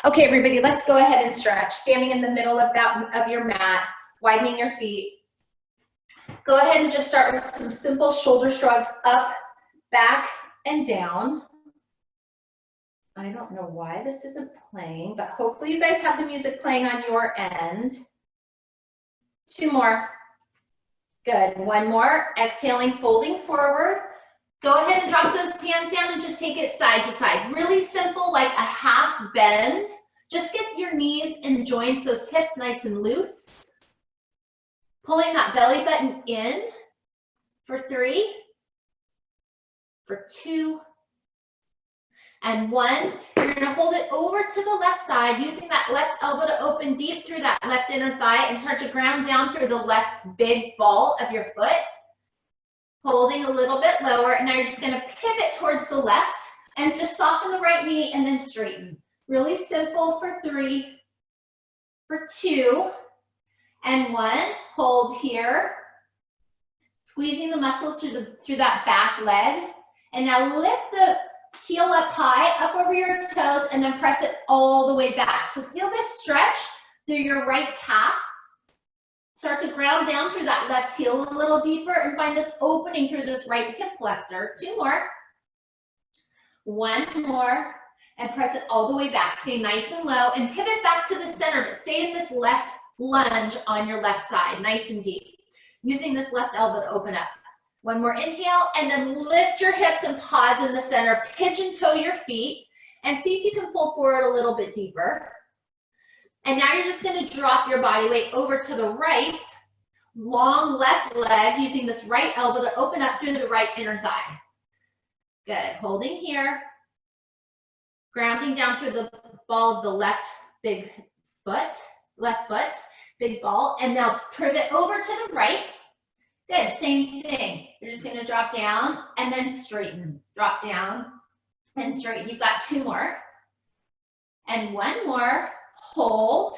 Okay, everybody, let's go ahead and stretch. Standing in the middle of your mat, widening your feet. Go ahead and just start with some simple shoulder shrugs up, back, and down. I don't know why this isn't playing, but hopefully you guys have the music playing on your end. 2 more. Good. 1 more. Exhaling, folding forward. Go ahead and drop those hands down and just take it side to side. Really simple, like a half bend. Just get your knees and joints, those hips nice and loose. Pulling that belly button in for 3, for 2, and 1. You're gonna hold it over to the left side, using that left elbow to open deep through that left inner thigh and start to ground down through the left big ball of your foot. Holding a little bit lower, and now you're just gonna pivot towards the left and just soften the right knee and then straighten. Really simple for 3, for 2, and 1. Hold here. Squeezing the muscles through that back leg. And now lift the heel up high, up over your toes, and then press it all the way back. So feel this stretch through your right calf. Start to ground down through that left heel a little deeper and find this opening through this right hip flexor. 2 more. 1 more. And press it all the way back. Stay nice and low and pivot back to the center, but stay in this left lunge on your left side, nice and deep. Using this left elbow to open up. 1 more inhale, and then lift your hips and pause in the center. Pigeon toe your feet, and see if you can pull forward a little bit deeper. And now you're just gonna drop your body weight over to the right, long left leg, using this right elbow to open up through the right inner thigh. Good, holding here. Grounding down through the ball of the left big foot, big ball, and now pivot over to the right. Good, same thing. You're just gonna drop down and then straighten. Drop down and straighten. You've got 2 more. And 1 more, hold.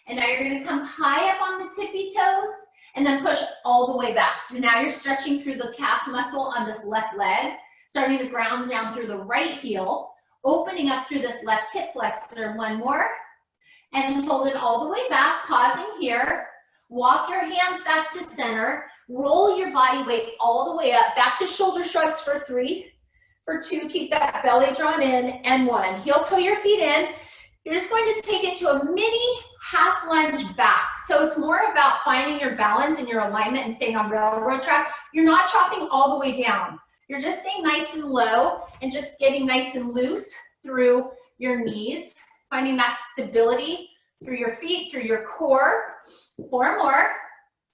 And now you're gonna come high up on the tippy toes and then push all the way back. So now you're stretching through the calf muscle on this left leg, starting to ground down through the right heel, opening up through this left hip flexor. 1 more. And hold it all the way back, pausing here. Walk your hands back to center. Roll your body weight all the way up, back to shoulder shrugs for 3, for 2, keep that belly drawn in, and 1. Heel toe your feet in. You're just going to take it to a mini half lunge back. So it's more about finding your balance and your alignment and staying on railroad tracks. You're not chopping all the way down. You're just staying nice and low and just getting nice and loose through your knees, finding that stability through your feet, through your core. 4 more.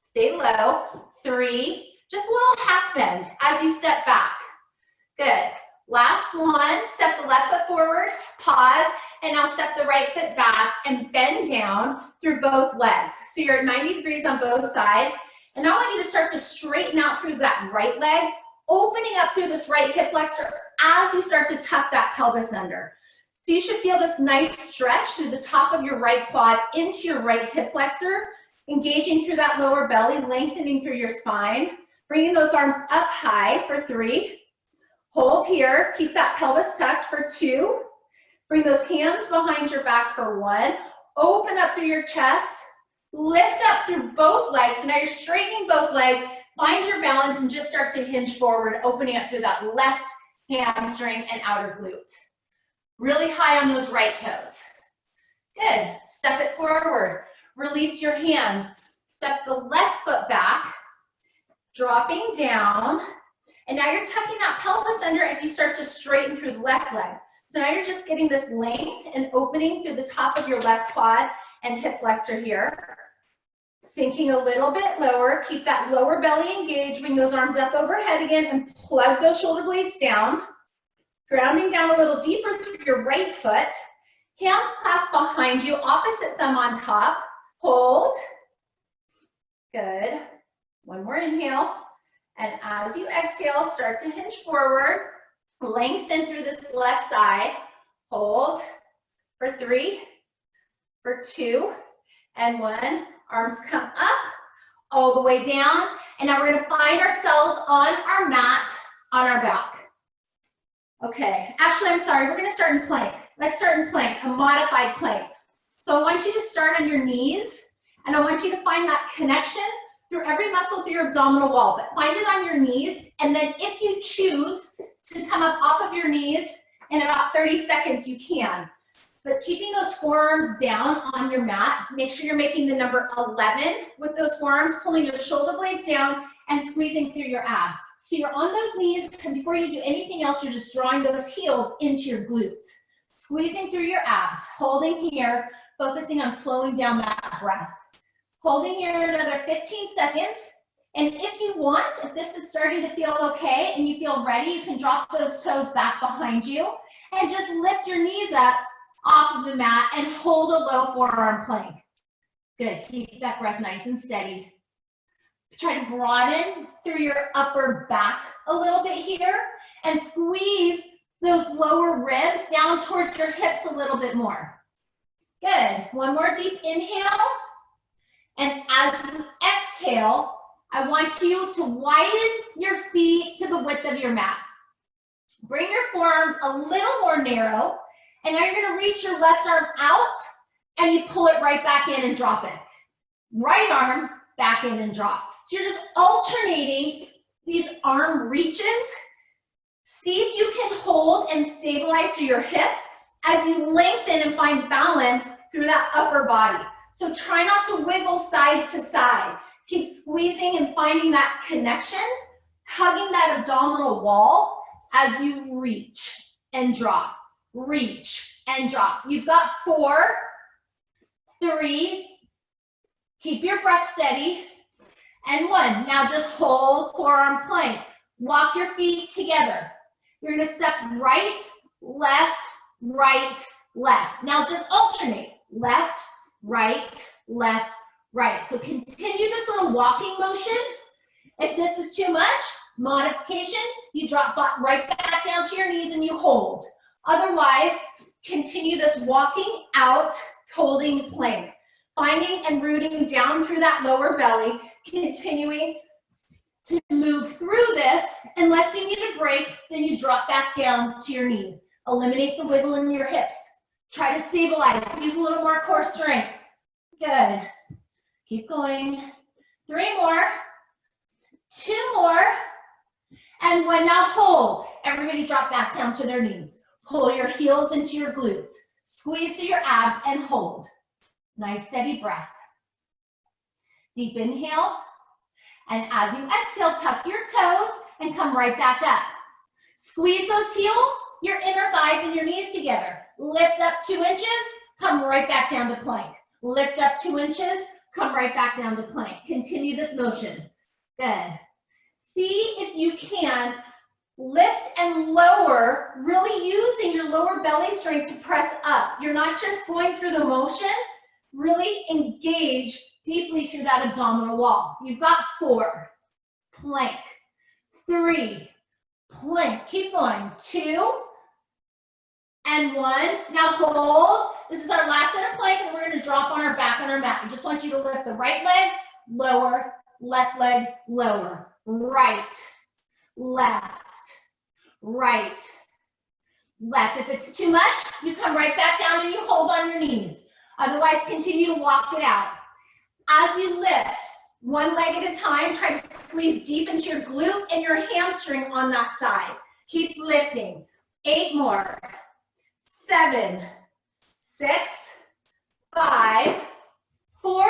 Stay low. 3. Just a little half bend as you step back. Good. Last one. Step the left foot forward, pause, and now step the right foot back and bend down through both legs. So you're at 90 degrees on both sides. And now I want you to start to straighten out through that right leg, opening up through this right hip flexor as you start to tuck that pelvis under. So you should feel this nice stretch through the top of your right quad into your right hip flexor, engaging through that lower belly, lengthening through your spine, bringing those arms up high for 3. Hold here, keep that pelvis tucked for 2. Bring those hands behind your back for 1. Open up through your chest, lift up through both legs. So now you're straightening both legs. Find your balance and just start to hinge forward, opening up through that left hamstring and outer glute. Really high on those right toes. Good. Step it forward. Release your hands. Step the left foot back, dropping down. And now you're tucking that pelvis under as you start to straighten through the left leg. So now you're just getting this length and opening through the top of your left quad and hip flexor here. Sinking a little bit lower, keep that lower belly engaged, bring those arms up overhead again and plug those shoulder blades down. Grounding down a little deeper through your right foot. Hands clasped behind you, opposite thumb on top. Hold. Good. 1 more inhale. And as you exhale, start to hinge forward. Lengthen through this left side. Hold for 3, for 2, and 1. Arms come up, all the way down. And now we're gonna find ourselves on our mat, on our back. Okay, actually, I'm sorry, we're gonna start in plank. Let's start in plank, a modified plank. So I want you to start on your knees, and I want you to find that connection through every muscle through your abdominal wall, but find it on your knees, and then if you choose to come up off of your knees in about 30 seconds, you can. But keeping those forearms down on your mat, make sure you're making the number 11 with those forearms, pulling your shoulder blades down and squeezing through your abs. So you're on those knees, and before you do anything else, you're just drawing those heels into your glutes. Squeezing through your abs, holding here, focusing on slowing down that breath. Holding here another 15 seconds. And if you want, if this is starting to feel okay and you feel ready, you can drop those toes back behind you and just lift your knees up off of the mat and hold a low forearm plank. Good, keep that breath nice and steady. Try to broaden through your upper back a little bit here and squeeze those lower ribs down towards your hips a little bit more. Good, one more deep inhale. And as you exhale, I want you to widen your feet to the width of your mat. Bring your forearms a little more narrow, and now you're gonna reach your left arm out, and you pull it right back in and drop it. Right arm, back in and drop. So you're just alternating these arm reaches. See if you can hold and stabilize through your hips as you lengthen and find balance through that upper body. So try not to wiggle side to side. Keep squeezing and finding that connection, hugging that abdominal wall as you reach and drop, reach and drop. You've got 4, 3, keep your breath steady, and 1. Now just hold forearm plank. Walk your feet together. You're gonna step right, left, right, left. Now just alternate, left, right, left, right. So continue this little walking motion. If this is too much, modification, you drop right back down to your knees and you hold. Otherwise, continue this walking out, holding plank. Finding and rooting down through that lower belly, continuing to move through this. Unless you need a break, then you drop back down to your knees. Eliminate the wiggle in your hips. Try to stabilize, use a little more core strength. Good, keep going. 3 more, 2 more, and 1. Now hold. Everybody drop back down to their knees. Pull your heels into your glutes. Squeeze through your abs and hold. Nice steady breath. Deep inhale, and as you exhale, tuck your toes and come right back up. Squeeze those heels, your inner thighs and your knees together. Lift up 2 inches, come right back down to plank. Lift up 2 inches, come right back down to plank. Continue this motion. Good. See if you can lift and lower, really using your lower belly strength to press up. You're not just going through the motion, really engage deeply through that abdominal wall. You've got 4, plank, 3, plank. Keep going, 2, and 1. Now hold. This is our last set of plank, and we're gonna drop on our back on our mat. I just want you to lift the right leg, lower, left leg, lower, right, left, right, left. If it's too much, you come right back down and you hold on your knees. Otherwise, continue to walk it out. As you lift, 1 leg at a time, try to squeeze deep into your glute and your hamstring on that side. Keep lifting. 8 more. 7, 6, 5, 4,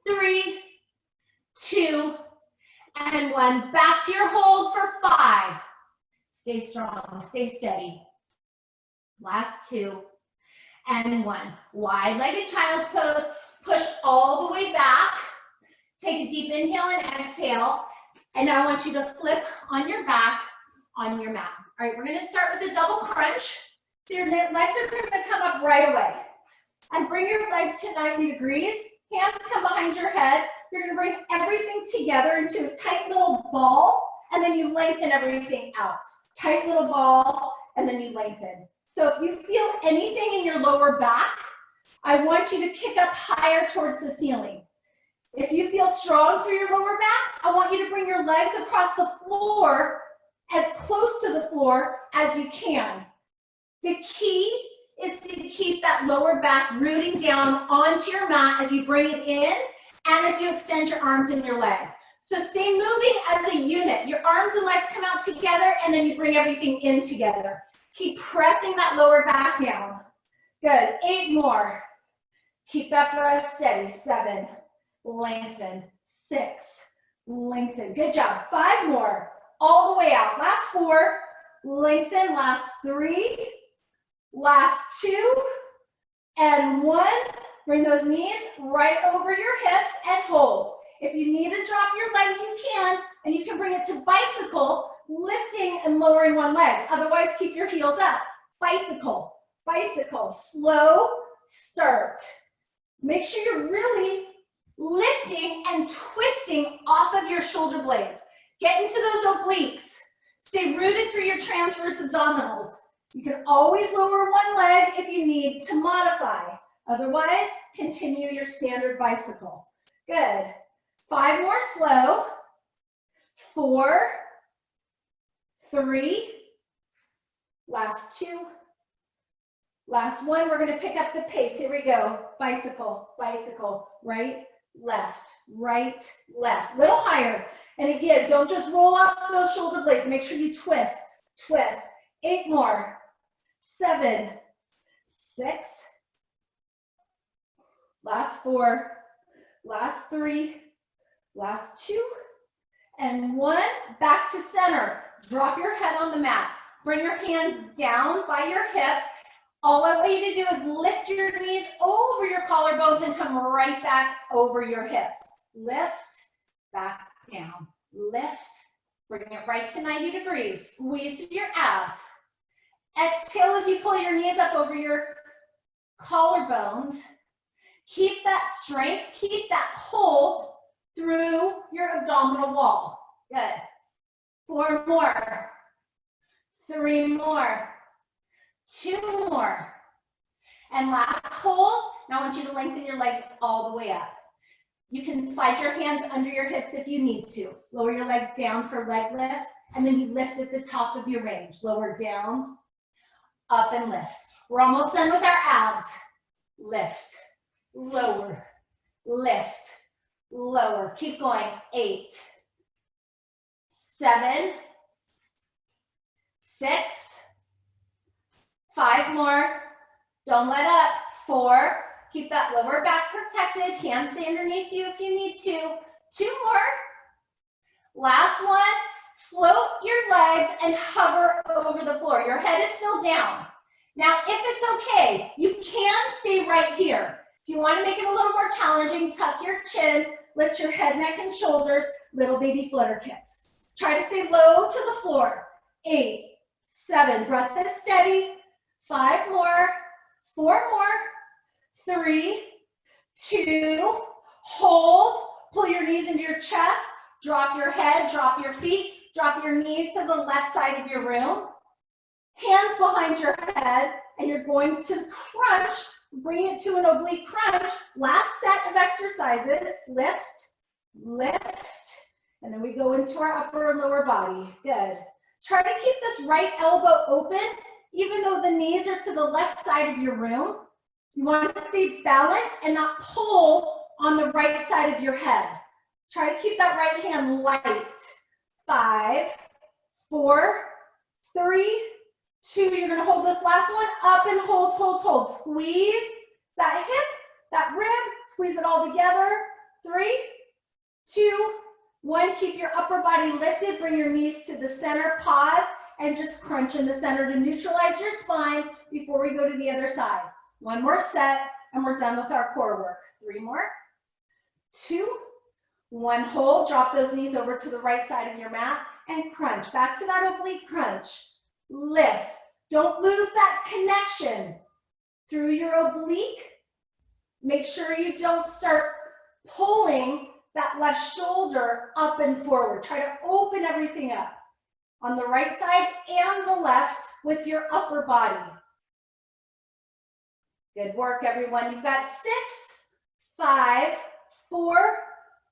3, 2, and 1. Back to your hold for 5. Stay strong, stay steady. Last 2, and 1. Wide-legged child's pose. Push all the way back. Take a deep inhale and exhale. And now I want you to flip on your back on your mat. All right, we're gonna start with a double crunch. So your legs are gonna come up right away. And bring your legs to 90 degrees. Hands come behind your head. You're gonna bring everything together into a tight little ball, and then you lengthen everything out. Tight little ball, and then you lengthen. So if you feel anything in your lower back, I want you to kick up higher towards the ceiling. If you feel strong through your lower back, I want you to bring your legs across the floor as close to the floor as you can. The key is to keep that lower back rooting down onto your mat as you bring it in and as you extend your arms and your legs. So stay moving as a unit. Your arms and legs come out together and then you bring everything in together. Keep pressing that lower back down. Good, 8 more. Keep that breath steady. 7, lengthen. 6, lengthen. Good job. 5 more, all the way out. Last 4, lengthen. Last 3, last 2, and 1. Bring those knees right over your hips and hold. If you need to drop your legs, you can, and you can bring it to bicycle, lifting and lowering one leg. Otherwise, keep your heels up. Bicycle, bicycle, slow start. Make sure you're really lifting and twisting off of your shoulder blades. Get into those obliques. Stay rooted through your transverse abdominals. You can always lower one leg if you need to modify. Otherwise, continue your standard bicycle. Good. 5 more slow. 4, 3, last 2, last 1. We're going to pick up the pace. Here we go. Bicycle, bicycle, right, left, little higher. And again, don't just roll up those shoulder blades. Make sure you twist, twist. 8 more. 7, 6, last 4, last 3, last 2, and 1. Back to center. Drop your head on the mat. Bring your hands down by your hips. All I want you to do is lift your knees over your collarbones and come right back over your hips. Lift, back down. Lift, bring it right to 90 degrees. Squeeze your abs. Exhale as you pull your knees up over your collarbones. Keep that strength, keep that hold through your abdominal wall. Good. 4 more. 3 more. 2 more. And last hold. Now I want you to lengthen your legs all the way up. You can slide your hands under your hips if you need to. Lower your legs down for leg lifts, and then you lift at the top of your range. Lower down, up and lift. We're almost done with our abs. Lift, lower, lift, lower. Keep going. 8, 7, 6, 5 more. Don't let up. 4. Keep that lower back protected. Hands stay underneath you if you need to. 2 more. Last 1. Float your legs and hover over the floor. Your head is still down. Now, if it's okay, you can stay right here. If you want to make it a little more challenging, tuck your chin, lift your head, neck, and shoulders, little baby flutter kicks. Try to stay low to the floor. 8, 7, breath is steady. 5 more, 4 more, 3, 2, hold, pull your knees into your chest, drop your head, drop your feet, drop your knees to the left side of your room. Hands behind your head, and you're going to crunch, bring it to an oblique crunch. Last set of exercises, lift, lift, and then we go into our upper and lower body. Good. Try to keep this right elbow open, even though the knees are to the left side of your room. You want to stay balanced and not pull on the right side of your head. Try to keep that right hand light. 5, 4, 3, 2. You're going to hold this last one up and hold, hold, hold. Squeeze that hip, that rib, squeeze it all together. 3, 2, 1. Keep your upper body lifted. Bring your knees to the center. Pause and just crunch in the center to neutralize your spine before we go to the other side. 1 more set and we're done with our core work. 3 more. 2, 1. Hold. Drop those knees over to the right side of your mat and crunch. Back to that oblique crunch. Lift. Don't lose that connection through your oblique. Make sure you don't start pulling that left shoulder up and forward. Try to open everything up on the right side and the left with your upper body. Good work, everyone. You've got 6, 5, 4,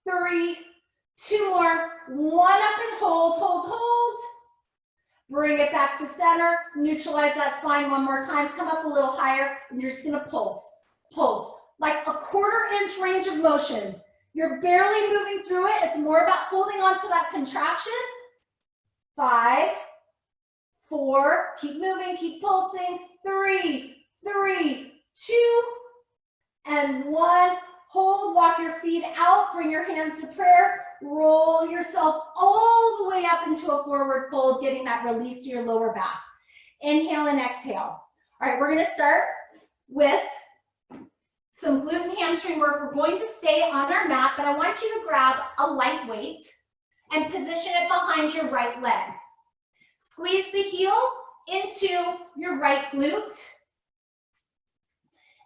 3, 2 more. 1 up and hold, hold, hold. Bring it back to center, neutralize that spine one more time, come up a little higher, and you're just gonna pulse, pulse. Like a 1/4-inch range of motion. You're barely moving through it. It's more about holding on to that contraction. 5, 4, keep moving, keep pulsing. 3, 2, and 1. Hold, walk your feet out, bring your hands to prayer, roll yourself all the way up into a forward fold, getting that release to your lower back. Inhale and exhale. All right, we're gonna start with some glute and hamstring work. We're going to stay on our mat, but I want you to grab a light weight and position it behind your right leg. Squeeze the heel into your right glute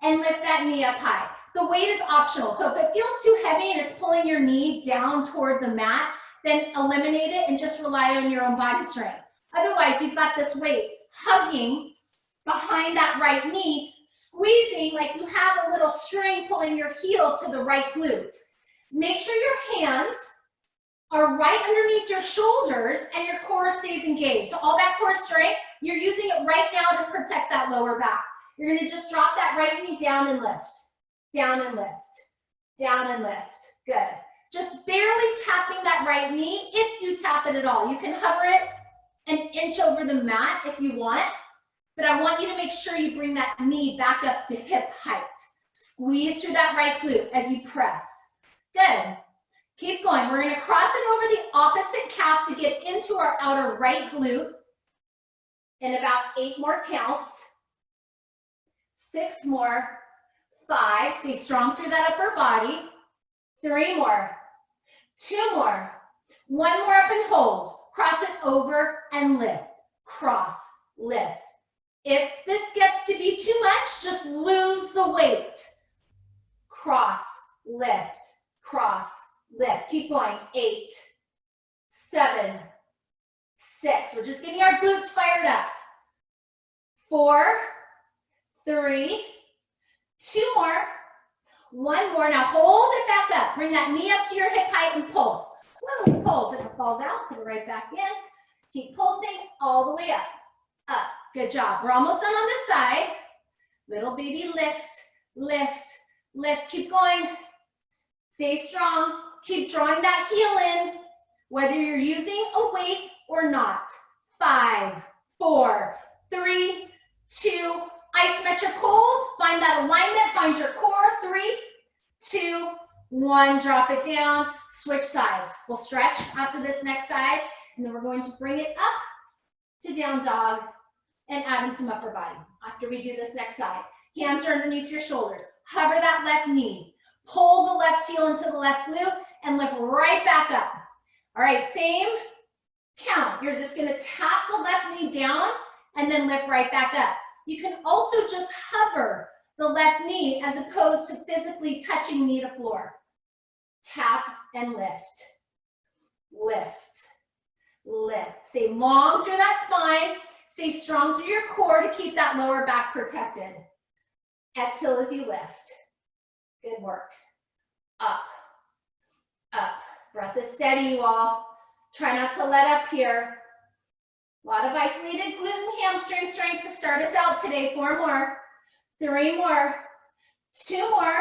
and lift that knee up high. The weight is optional, so if it feels too heavy and it's pulling your knee down toward the mat, then eliminate it and just rely on your own body strength. Otherwise, you've got this weight hugging behind that right knee, squeezing like you have a little string pulling your heel to the right glute. Make sure your hands are right underneath your shoulders and your core stays engaged. So all that core strength, you're using it right now to protect that lower back. You're gonna just drop that right knee down and lift. Down and lift, down and lift. Good. Just barely tapping that right knee, if you tap it at all. You can hover it an inch over the mat if you want, but I want you to make sure you bring that knee back up to hip height. Squeeze through that right glute as you press. Good. Keep going. We're going to cross it over the opposite calf to get into our outer right glute in about 8 more counts. 6 more. 5, stay strong through that upper body. 3 more, 2 more, 1 more up and hold. Cross it over and lift, cross, lift. If this gets to be too much, just lose the weight. Cross, lift, cross, lift. Keep going, 8, 7, 6. We're just getting our glutes fired up. 4, 3, 2 more, 1 more. Now hold it back up. Bring that knee up to your hip height and pulse. Woo, pulse. If it falls out, put it right back in. Keep pulsing all the way up. Up. Good job. We're almost done on this side. Little baby lift, lift, lift. Keep going. Stay strong. Keep drawing that heel in, whether you're using a weight or not. 5, 4, 3, 2, isometric hold, find that alignment, find your core. 3, 2, 1, drop it down, switch sides. We'll stretch after this next side, and then we're going to bring it up to down dog and add in some upper body after we do this next side. Hands are underneath your shoulders. Hover that left knee. Pull the left heel into the left glute and lift right back up. All right, same count. You're just gonna tap the left knee down and then lift right back up. You can also just hover the left knee as opposed to physically touching knee to floor. Tap and lift, lift, lift. Stay long through that spine. Stay strong through your core to keep that lower back protected. Exhale as you lift. Good work. Up, up. Breath is steady, you all. Try not to let up here. A lot of isolated glute and hamstring strength to start us out today. 4 more, 3 more, 2 more.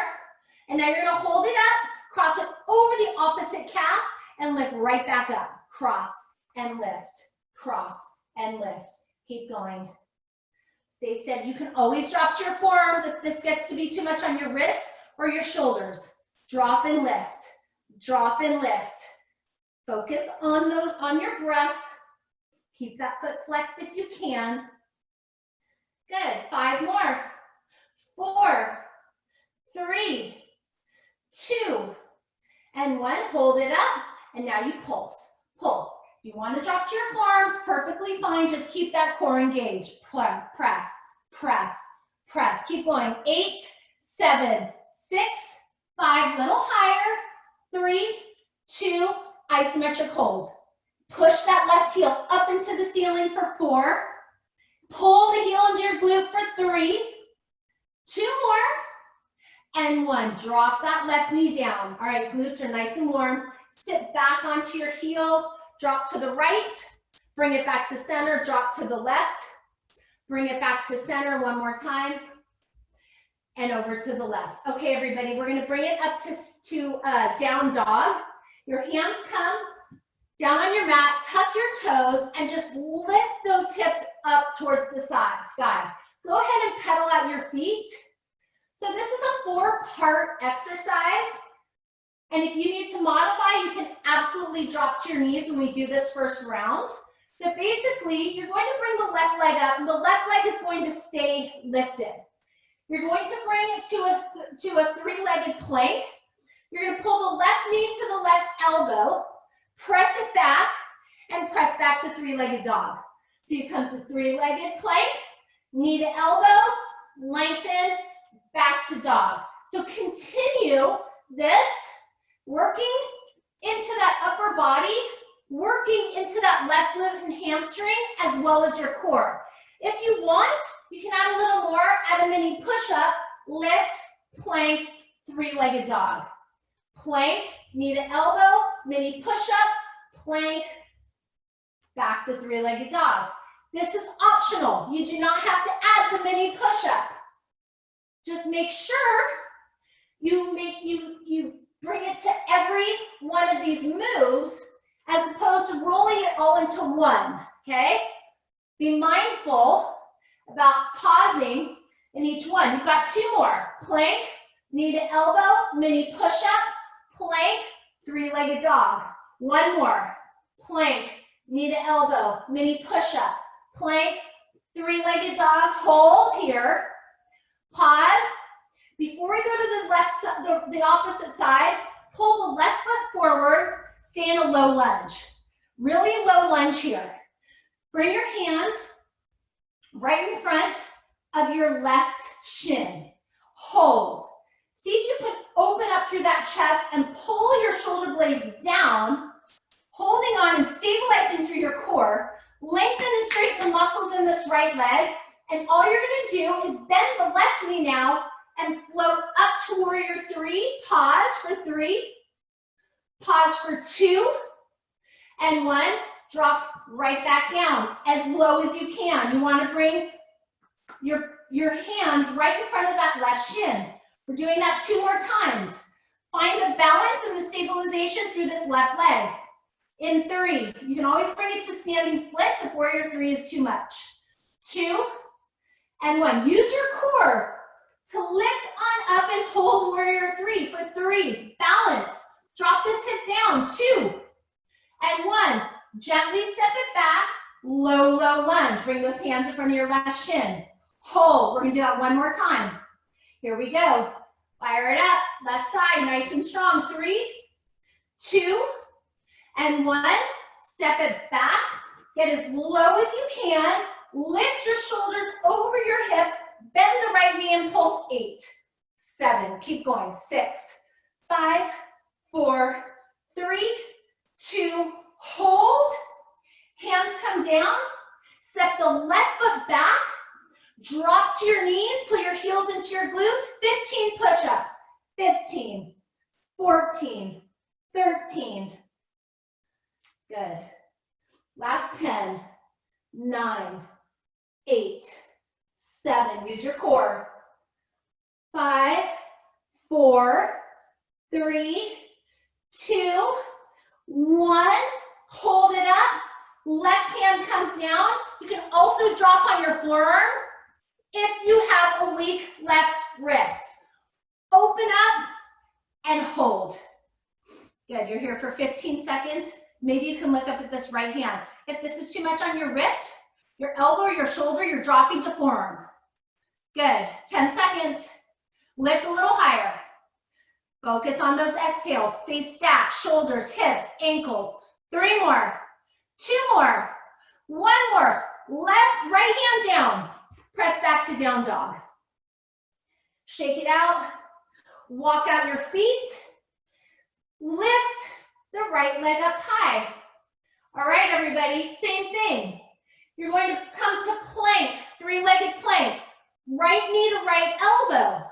And now you're gonna hold it up, cross it over the opposite calf, and lift right back up. Cross and lift, cross and lift. Keep going. Stay steady. You can always drop to your forearms if this gets to be too much on your wrists or your shoulders. Drop and lift, drop and lift. Focus on your breath. Keep that foot flexed if you can. Good. 5 more. 4, 3, 2, and 1. Hold it up, and now you pulse. Pulse. If you want to drop to your forearms, perfectly fine. Just keep that core engaged. Press, press, press. Keep going. 8, 7, 6, 5. Little higher. 3, 2. Isometric hold. Push that left heel up into the ceiling for 4. Pull the heel into your glute for 3. 2 more. And 1. Drop that left knee down. All right, glutes are nice and warm. Sit back onto your heels. Drop to the right. Bring it back to center, drop to the left. Bring it back to center one more time. And over to the left. Okay, everybody, we're gonna bring it up to down dog. Your hands come down on your mat, tuck your toes, and just lift those hips up towards the sky. Go ahead and pedal out your feet. So this is a 4-part exercise. And if you need to modify, you can absolutely drop to your knees when we do this first round. But basically, you're going to bring the left leg up, and the left leg is going to stay lifted. You're going to bring it to a 3-legged plank. You're going to pull the left knee to the left elbow, press it back, and press back to 3-legged dog. So you come to 3-legged plank, knee to elbow, lengthen, back to dog. So continue this, working into that upper body, working into that left glute and hamstring, as well as your core. If you want, you can add a little more, add a mini push-up, lift, plank, 3-legged dog. Plank, knee to elbow, mini push-up, plank, back to 3-legged dog. This is optional. You do not have to add the mini push-up. Just make sure you bring it to every one of these moves as opposed to rolling it all into one, okay? Be mindful about pausing in each one. You've got 2 more. Plank, knee to elbow, mini push-up, plank, 3-legged dog. 1 more. Plank, knee to elbow, mini push-up, plank, 3-legged dog. Hold here. Pause. Before we go to the left side, the opposite side, pull the left foot forward, stay in a low lunge. Really low lunge here. Bring your hands right in front of your left shin. Hold. See if you can open up through that chest and pull your shoulder blades down, holding on and stabilizing through your core. Lengthen and straighten the muscles in this right leg. And all you're gonna do is bend the left knee now and float up to warrior 3. Pause for 3. Pause for 2 and 1. Drop right back down as low as you can. You want to bring your hands right in front of that left shin. We're doing that 2 more times. Find the balance and the stabilization through this left leg. In 3, you can always bring it to standing splits if warrior 3 is too much. 2 and 1. Use your core to lift on up and hold warrior 3 for 3. Balance. Drop this hip down. 2 and 1. Gently step it back. Low, low lunge. Bring those hands in front of your left shin. Hold. We're going to do that 1 more time. Here we go. Fire it up. Left side, nice and strong. 3, 2, and 1. Step it back. Get as low as you can. Lift your shoulders over your hips. Bend the right knee and pulse. 8, 7. Keep going. 6, 5, 4, 3, 2. Hold. Hands come down. Step the left foot back. Drop to your knees. Pull your heels into your glutes. 15 push-ups. 15, 14, 13. Good. Last 10, 9, 8, 7. Use your core. 5, 4, 3, 2, 1. Hold it up. Left hand comes down. You can also drop on your forearm if you have a weak left wrist. Open up and hold. Good. You're here for 15 seconds. Maybe you can look up at this right hand. If this is too much on your wrist, your elbow, your shoulder, you're dropping to forearm. Good. 10 seconds. Lift a little higher. Focus on those exhales. Stay stacked. Shoulders, hips, ankles. 3 more. 2 more. 1 more. Right hand down. Press back to down dog. Shake it out. Walk out your feet. Lift the right leg up high. All right, everybody, same thing. You're going to come to plank, 3-legged plank. Right knee to right elbow.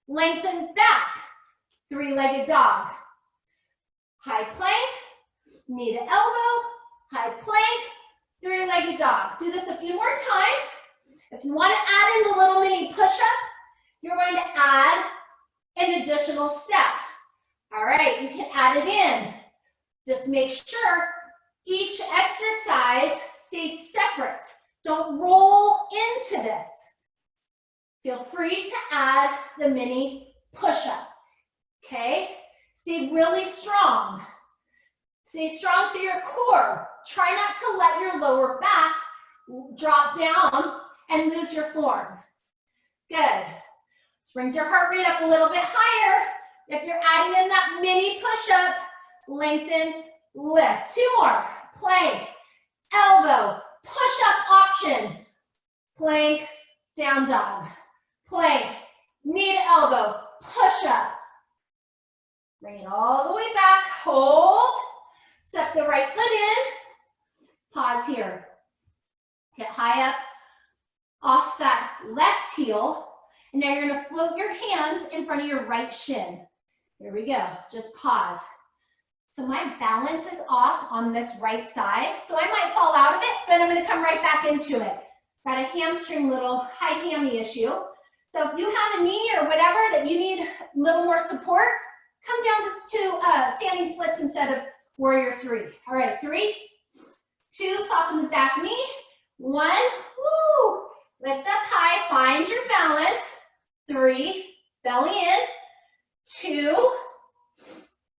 Lengthen back. 3-legged dog. High plank, knee to elbow, high plank, three-legged dog. Do this a few more times. If you want to add in the little mini push-up, you're going to add an additional step. All right, you can add it in. Just make sure each exercise stays separate. Don't roll into this. Feel free to add the mini push-up, okay? Stay really strong. Stay strong through your core. Try not to let your lower back drop down and lose your form. Good. This brings your heart rate up a little bit higher. If you're adding in that mini push-up, lengthen, lift. Two more. Plank, elbow, push-up option. Plank, down dog. Plank, knee to elbow, push-up. Bring it all the way back. Hold. Step the right foot in. Pause here. Get high up off that left heel. And now you're going to float your hands in front of your right shin. Here we go. Just pause. So my balance is off on this right side. So I might fall out of it, but I'm going to come right back into it. Got a hamstring little high hammy issue. So if you have a knee or whatever that you need a little more support, come down to standing splits instead of warrior three. All right, 3, 2, soften the back knee. 1, woo, lift up high, find your balance. 3, belly in. 2,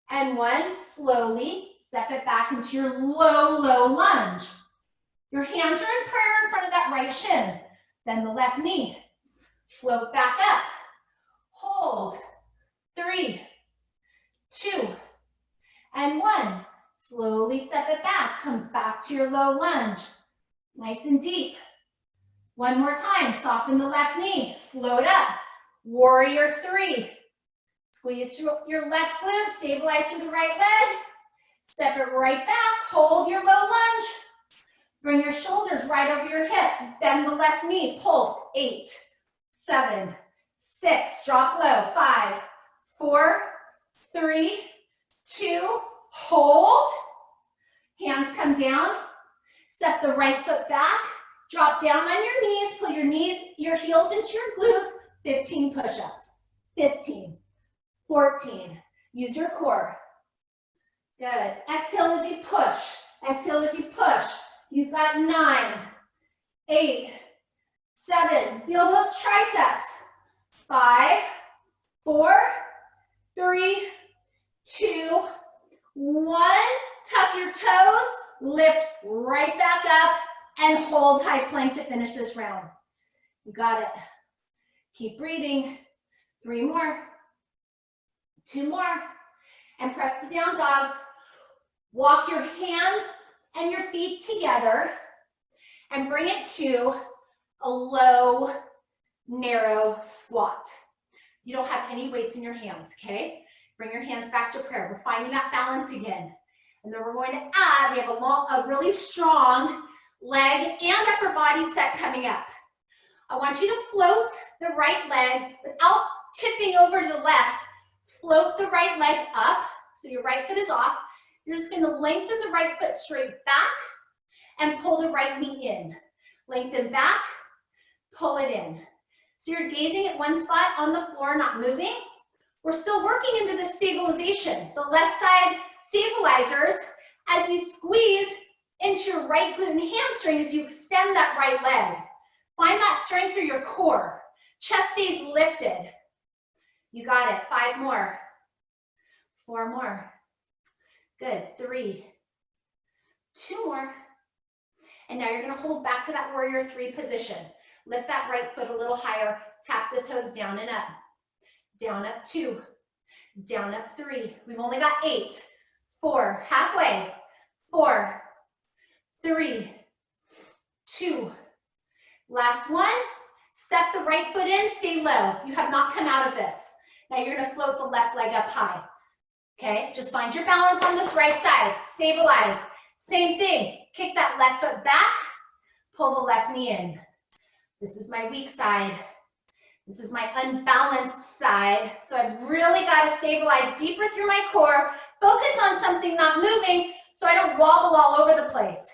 and 1, slowly step it back into your low, low lunge. Your hands are in prayer in front of that right shin. Bend the left knee. Float back up. Hold. 3, 2, and 1. Slowly step it back. Come back to your low lunge. Nice and deep. One more time. Soften the left knee. Float up. Warrior 3. Squeeze through your left glute. Stabilize through the right leg. Step it right back. Hold your low lunge. Bring your shoulders right over your hips. Bend the left knee. Pulse. 8, 7, 6. Drop low. 5, 4, 3, 2. Hold. Hands come down. Step the right foot back. Drop down on your knees. Pull your heels into your glutes. 15 push-ups. 15, 14. Use your core. Good. Exhale as you push. Exhale as you push. You've got 9, 8, 7. Feel those triceps. 5, 4, 3, 2, 1. Tuck your toes. Lift right back up and hold high plank to finish this round. You got it. Keep breathing. 3 more. 2 more. And press to down dog. Walk your hands and your feet together and bring it to a low, narrow squat. You don't have any weights in your hands, okay? Bring your hands back to prayer. We're finding that balance again. And then we're going to add, we have a really strong leg and upper body set coming up. I want you to float the right leg without tipping over to the left. Float the right leg up, so your right foot is off. You're just going to lengthen the right foot straight back and pull the right knee in. Lengthen back, pull it in. So you're gazing at one spot on the floor, not moving. We're still working into the stabilization. The left side stabilizers as you squeeze into your right glute and hamstring as you extend that right leg. Find that strength through your core. Chest stays lifted. You got it. 5 more. 4 more. Good. 3. 2 more. And now you're going to hold back to that warrior 3 position. Lift that right foot a little higher. Tap the toes down and up. Down, up 2. Down, up 3. We've only got 8. 4. Halfway. 4. 3. 2. Last one. Step the right foot in. Stay low. You have not come out of this. Now you're going to float the left leg up high. Okay, just find your balance on this right side. Stabilize. Same thing. Kick that left foot back. Pull the left knee in. This is my weak side. This is my unbalanced side. So I've really got to stabilize deeper through my core. Focus on something not moving so I don't wobble all over the place.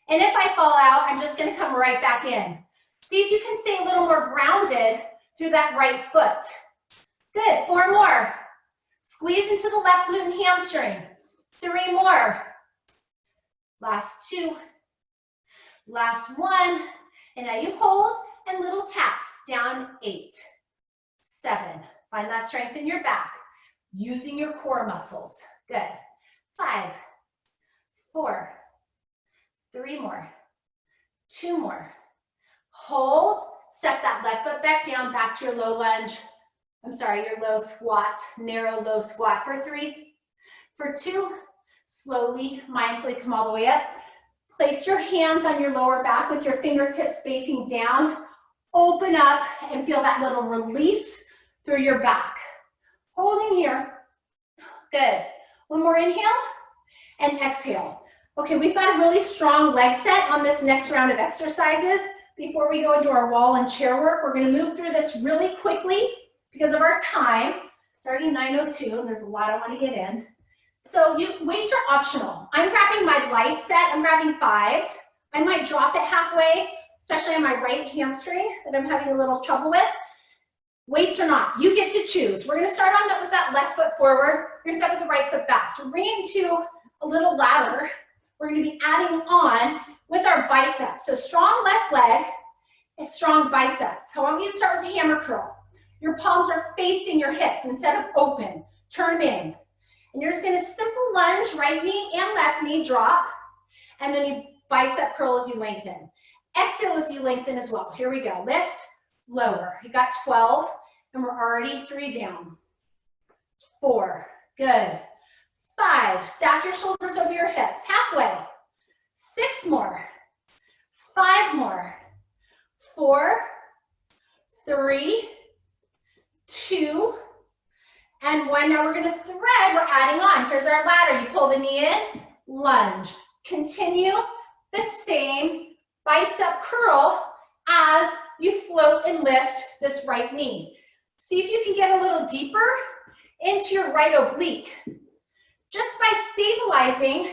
And if I fall out, I'm just gonna come right back in. See if you can stay a little more grounded through that right foot. Good, 4 more. Squeeze into the left glute and hamstring. 3 more. Last 2. Last 1. And now you hold and little taps down. 8, 7. Find that strength in your back, using your core muscles. Good. 5, 4, 3 more, 2 more. Hold, step that left foot back down, back to your low lunge. I'm sorry, your low squat, narrow low squat for 3. For 2, slowly, mindfully come all the way up. Place your hands on your lower back with your fingertips facing down. Open up and feel that little release through your back. Holding here. Good. 1 more inhale and exhale. Okay, we've got a really strong leg set on this next round of exercises. Before we go into our wall and chair work, we're going to move through this really quickly because of our time. It's already 9:02 and there's a lot I want to get in. So weights are optional. I'm grabbing my light set. I'm grabbing 5s. I might drop it halfway, especially on my right hamstring that I'm having a little trouble with. Weights or not, you get to choose. We're going to start on that with that left foot forward. We're going to start with the right foot back. So we're bringing to a little ladder. We're going to be adding on with our biceps. So strong left leg and strong biceps. So I want you to start with the hammer curl. Your palms are facing your hips instead of open. Turn them in. And you're just going to simple lunge, right knee and left knee, drop. And then you bicep curl as you lengthen. Exhale as you lengthen as well. Here we go. Lift, lower. You got 12, and we're already 3 down. 4, good. 5, stack your shoulders over your hips, halfway. 6 more. 5 more. 4, 3, 2, and 1. Now we're going to thread. We're adding on. Here's our ladder. You pull the knee in, lunge. Continue the same bicep curl as you float and lift this right knee. See if you can get a little deeper into your right oblique just by stabilizing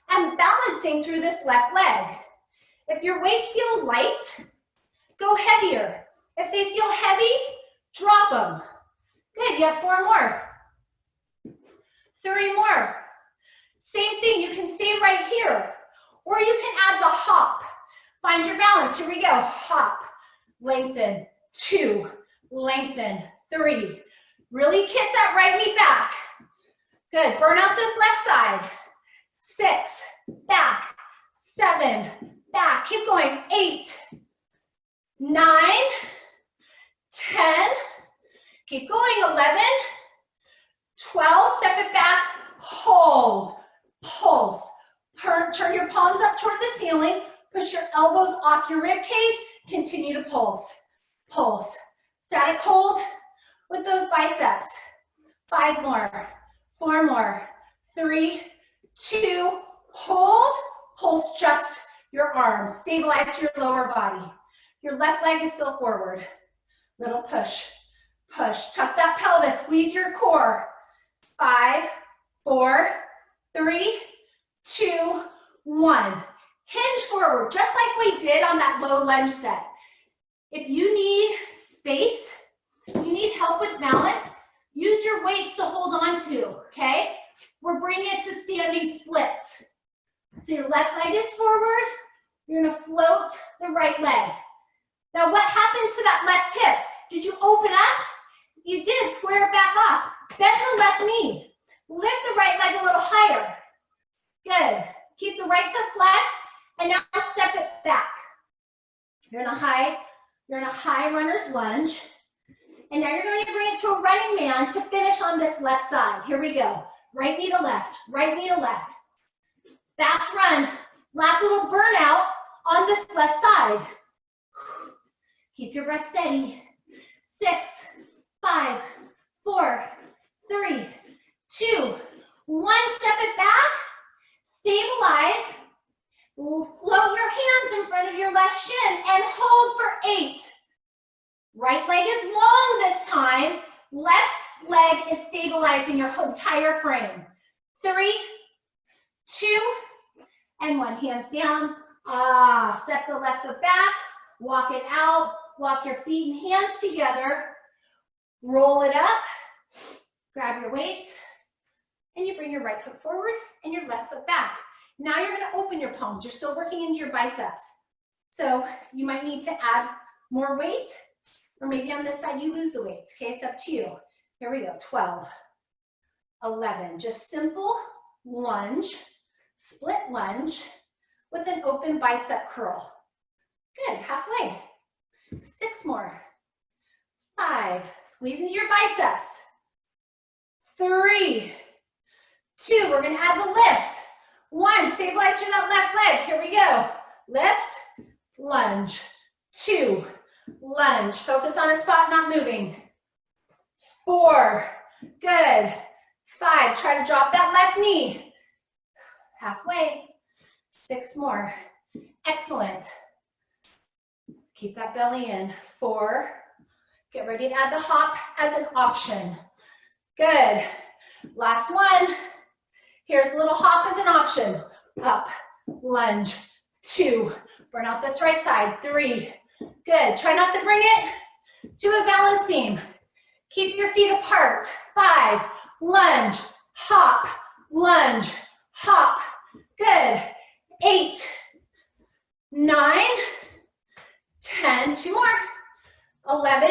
and balancing through this left leg. If your weights feel light, go heavier. If they feel heavy, drop them. Good, you have 4 more. 3 more. Same thing, you can stay right here, or you can add the hop. Find your balance, here we go. Hop, lengthen, 2, lengthen, 3. Really kiss that right knee back. Good, burn out this left side. 6, back, 7, back. Keep going, 8, 9, 10, keep going, 11, 12, step it back, hold, pulse. Turn your palms up toward the ceiling, push your elbows off your rib cage, continue to pulse, pulse. Static hold with those biceps. 5 more, 4 more, 3, 2, hold, pulse just your arms, stabilize your lower body. Your left leg is still forward. Little push, push, tuck that pelvis, squeeze your core. 5, 4, 3, 2, 1. Hinge forward, just like we did on that low lunge set. If you need space, you need help with balance, use your weights to hold on to, okay? We're bringing it to standing splits. So your left leg is forward, you're gonna float the right leg. Now what happened to that left hip? Did you open up? You did, square it back up. Bend the left knee. Lift the right leg a little higher. Good. Keep the right foot flexed, and now step it back. You're in a high runner's lunge. And now you're going to bring it to a running man to finish on this left side. Here we go. Right knee to left, right knee to left. Fast run. Last little burnout on this left side. Keep your breath steady. 6, 5, 4, 3, 2, 1. Step it back. Stabilize. Float your hands in front of your left shin and hold for 8. Right leg is long this time. Left leg is stabilizing your entire frame. 3, 2, and 1. Hands down. Step the left foot back, walk it out, walk your feet and hands together, roll it up, grab your weights, and you bring your right foot forward and your left foot back. Now you're gonna open your palms. You're still working into your biceps. So you might need to add more weight, or maybe on this side you lose the weights, okay? It's up to you. Here we go, 12, 11. Just simple lunge, split lunge with an open bicep curl. Good, halfway. 6 more. 5, squeeze into your biceps. 3, 2, we're gonna add the lift. 1, stabilize through that left leg. Here we go. Lift, lunge. 2, lunge. Focus on a spot, not moving. 4, good. 5, try to drop that left knee. Halfway. 6 more. Excellent. Keep that belly in. 4, get ready to add the hop as an option. Good. Last one. Here's a little hop as an option. Up, lunge. 2, burn out this right side. 3, good. Try not to bring it to a balance beam. Keep your feet apart. 5, lunge, hop, lunge, hop. Good. 8, 9, 10, 2 more. 11,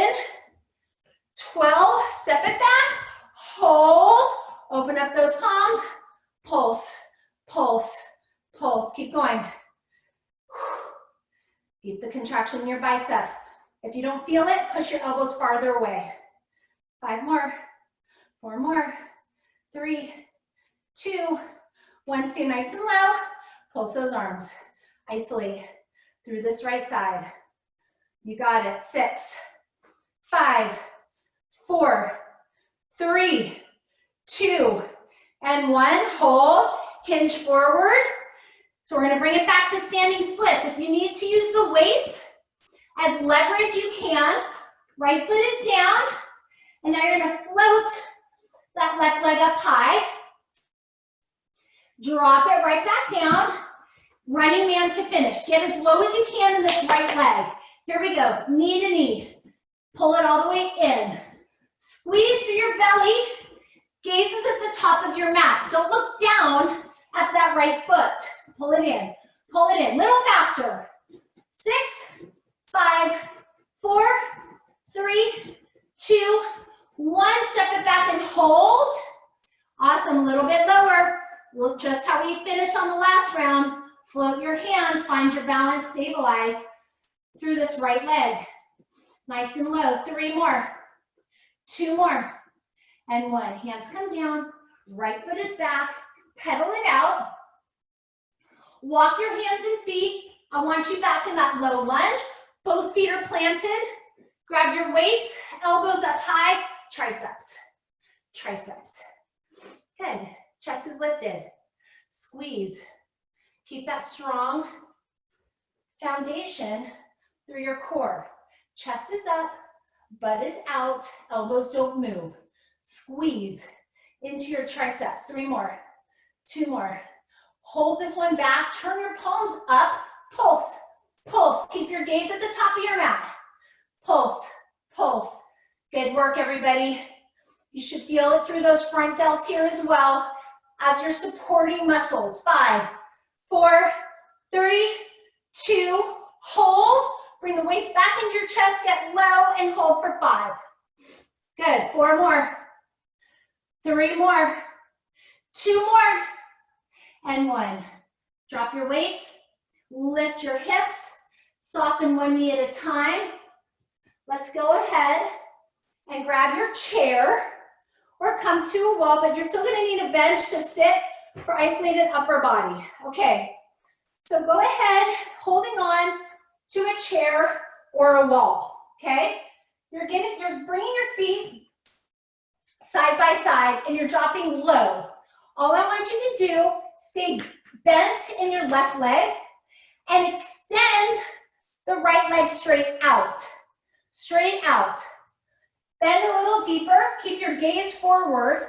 12, step it back, hold, open up those palms, pulse, pulse, pulse. Keep going. Keep the contraction in your biceps. If you don't feel it, push your elbows farther away. 5 more, 4 more, 3, 2, 1. Stay nice and low. Pulse those arms. Isolate through this right side. You got it. 6, 5, 4, 3, 2, and 1. Hold, hinge forward. So we're gonna bring it back to standing splits. If you need to use the weights as leverage, you can. Right foot is down, and now you're gonna float that left leg up high. Drop it right back down. Running man to finish. Get as low as you can in this right leg. Here we go, knee to knee. Pull it all the way in. Squeeze through your belly. Gaze is at the top of your mat. Don't look down at that right foot. Pull it in. Pull it in. Little faster. 6, 5, 4, 3, 2, 1. Step it back and hold. Awesome. A little bit lower. Look just how we finished on the last round. Float your hands. Find your balance. Stabilize through this right leg. Nice and low. 3 more. 2 more. And 1. Hands come down. Right foot is back. Pedal it out. Walk your hands and feet. I want you back in that low lunge. Both feet are planted. Grab your weights. Elbows up high. Triceps. Triceps. Good. Chest is lifted. Squeeze. Keep that strong foundation through your core. Chest is up, butt is out, elbows don't move. Squeeze into your triceps. 3 more, 2 more. Hold this one back, turn your palms up, pulse, pulse. Keep your gaze at the top of your mat. Pulse, pulse. Good work, everybody. You should feel it through those front delts here as well as your supporting muscles. 5, 4, 3, 2, hold. Bring the weights back into your chest, get low, and hold for 5. Good, 4 more, 3 more, 2 more, and 1. Drop your weights, lift your hips, soften one knee at a time. Let's go ahead and grab your chair or come to a wall, but you're still gonna need a bench to sit for isolated upper body. Okay, so go ahead, holding on to a chair or a wall, okay? You're bringing your feet side by side and you're dropping low. All I want you to do, stay bent in your left leg and extend the right leg straight out. Straight out. Bend a little deeper, keep your gaze forward,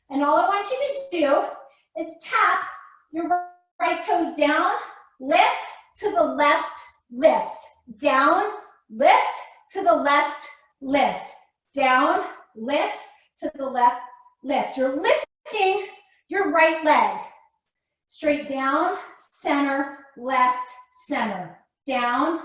and all I want you to do is tap your right toes down, lift, to the left, lift. Down, lift, to the left, lift. Down, lift, to the left, lift. You're lifting your right leg. Straight down, center, left, center. Down,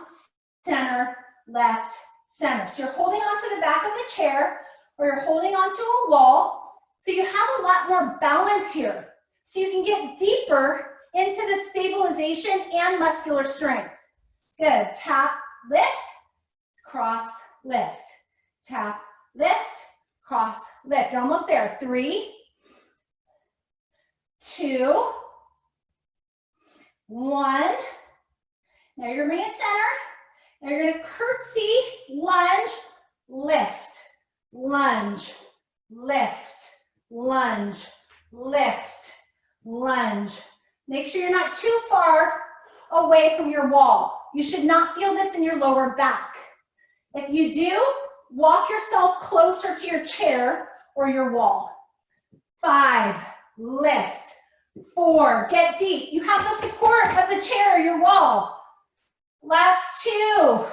center, left, center. So you're holding onto the back of the chair or you're holding onto a wall. So you have a lot more balance here. So you can get deeper into the stabilization and muscular strength. Good. Tap, lift, cross, lift. Tap, lift, cross, lift. You're almost there. 3, 2, 1. Now you're going to center. Now you're going to curtsy, lunge, lift, lunge, lift, lunge, lift, lunge. Make sure you're not too far away from your wall. You should not feel this in your lower back. If you do, walk yourself closer to your chair or your wall. 5, lift. 4, get deep. You have the support of the chair or your wall. Last 2.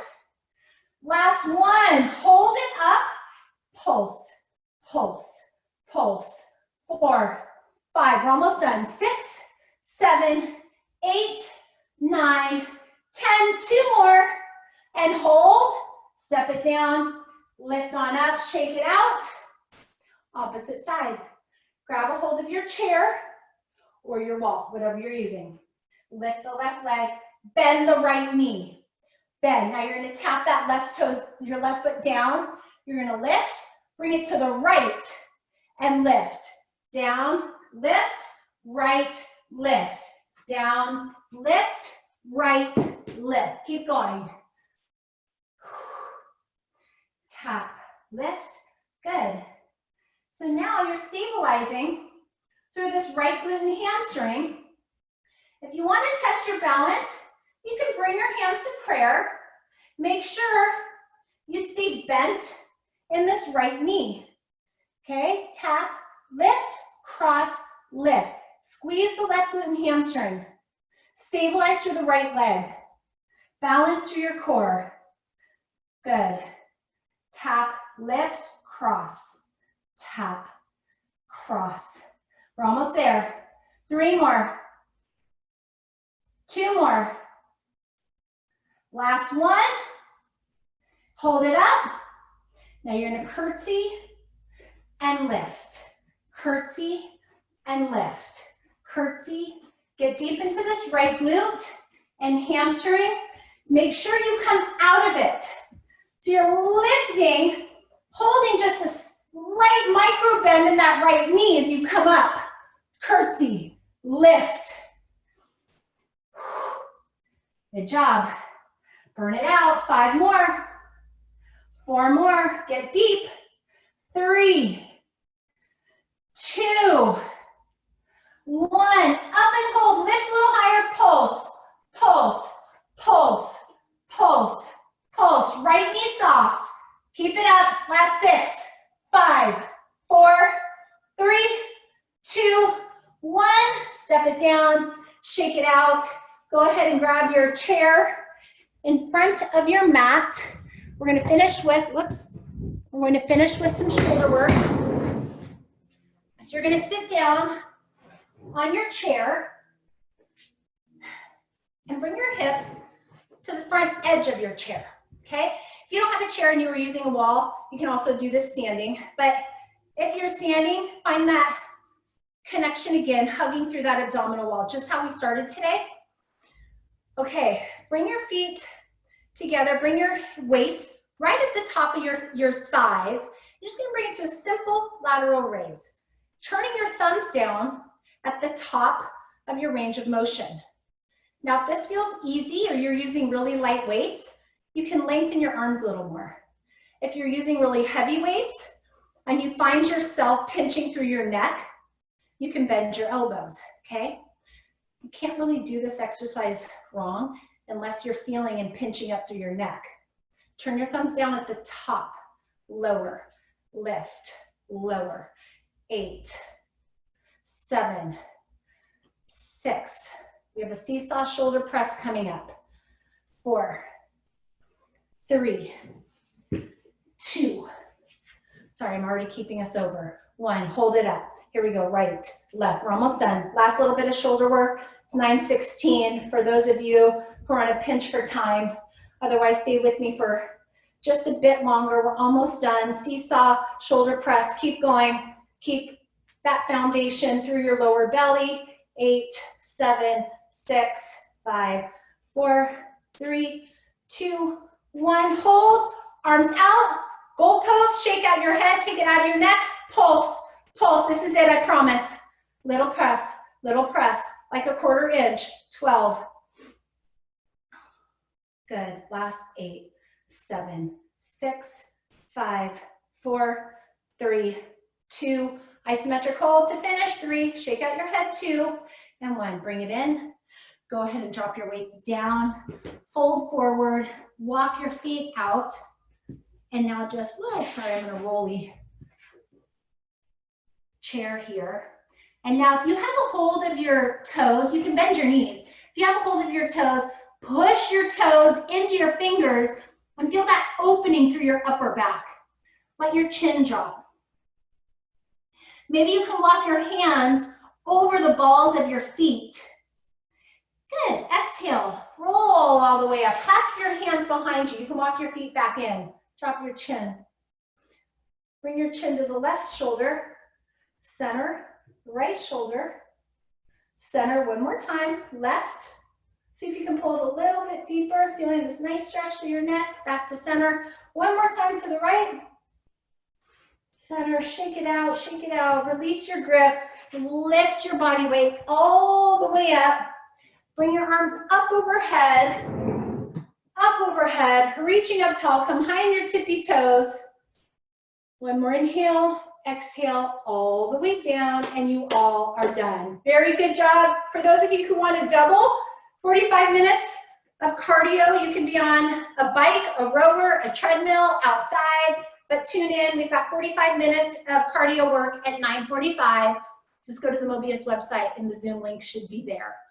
Last 1. Hold it up. Pulse, pulse, pulse. 4, 5. We're almost done. 6, 7, 8, 9, 10. 2 more. And hold. Step it down. Lift on up. Shake it out. Opposite side. Grab a hold of your chair or your wall, whatever you're using. Lift the left leg. Bend the right knee. Bend. Now you're going to tap that left toes, your left foot down. You're going to lift. Bring it to the right and lift. Down, lift, right, lift. Down, lift, right, lift. Keep going. Tap, lift. Good. So now you're stabilizing through this right glute and hamstring. If you want to test your balance, you can bring your hands to prayer. Make sure you stay bent in this right knee. Okay, tap, lift, cross, lift. Squeeze the left glute and hamstring. Stabilize through the right leg. Balance through your core. Good. Tap, lift, cross. Tap, cross. We're almost there. 3 more. 2 more. Last 1. Hold it up. Now you're going to curtsy and lift. Curtsy and lift. Curtsy. Get deep into this right glute and hamstring. Make sure you come out of it. So you're lifting, holding just a slight micro bend in that right knee as you come up. Curtsy, lift. Good job. Burn it out. 5 more. 4 more. Get deep. 3, 2, 1. Up and hold. Lift a little higher. Pulse, pulse, pulse, pulse, pulse. Right knee soft. Keep it up. Last 6, 5, 4, 3, 2, 1. Step it down. Shake it out. Go ahead and grab your chair in front of your mat. We're going to finish with, we're going to finish with some shoulder work. So you're going to sit down on your chair and bring your hips to the front edge of your chair, okay? If you don't have a chair and you were using a wall, you can also do this standing. But if you're standing, find that connection again, hugging through that abdominal wall, just how we started today. Okay, bring your feet together, bring your weight right at the top of your thighs. You're just gonna bring it to a simple lateral raise. Turning your thumbs down at the top of your range of motion. Now, if this feels easy or you're using really light weights, you can lengthen your arms a little more. If you're using really heavy weights and you find yourself pinching through your neck, you can bend your elbows, okay? You can't really do this exercise wrong unless you're feeling and pinching up through your neck. Turn your thumbs down at the top, lower, lift, lower. 8, 7, 6. We have a seesaw shoulder press coming up. 4, 3, 2. Sorry, I'm already keeping us over. 1, hold it up. Here we go, right, left. We're almost done. Last little bit of shoulder work. It's 9:16 for those of you who are on a pinch for time. Otherwise, stay with me for just a bit longer. We're almost done. Seesaw, shoulder press. Keep going. Keep that foundation through your lower belly. 8, 7, 6, 5, 4, 3, 2, 1. Hold. Arms out. Goalpost. Shake out your head. Take it out of your neck. Pulse. Pulse. This is it, I promise. Little press. Little press. Like a 1/4 inch. 12. Good. Last 8, 7, 6, 5, 4, 3, 2. Isometric hold to finish. 3. Shake out your head. 2 and 1. Bring it in. Go ahead and drop your weights down. Fold forward. Walk your feet out. And now just, whoa, sorry, I'm in a rolly chair here. And now if you have a hold of your toes, you can bend your knees. If you have a hold of your toes, push your toes into your fingers and feel that opening through your upper back. Let your chin drop. Maybe you can walk your hands over the balls of your feet. Good. Exhale. Roll all the way up. Clasp your hands behind you. You can walk your feet back in. Drop your chin. Bring your chin to the left shoulder. Center. Right shoulder. Center. One more time. Left. See if you can pull it a little bit deeper. Feeling this nice stretch through your neck. Back to center. One more time to the right. Center. Shake it out. Shake it out. Release your grip. Lift your body weight all the way up. Bring your arms up overhead. Up overhead. Reaching up tall. Come high on your tippy toes. One more inhale. Exhale all the way down, and you all are done. Very good job. For those of you who want to double, 45 minutes of cardio. You can be on a bike, a rower, a treadmill, outside, but tune in. We've got 45 minutes of cardio work at 9:45. Just go to the Mobius website and the Zoom link should be there.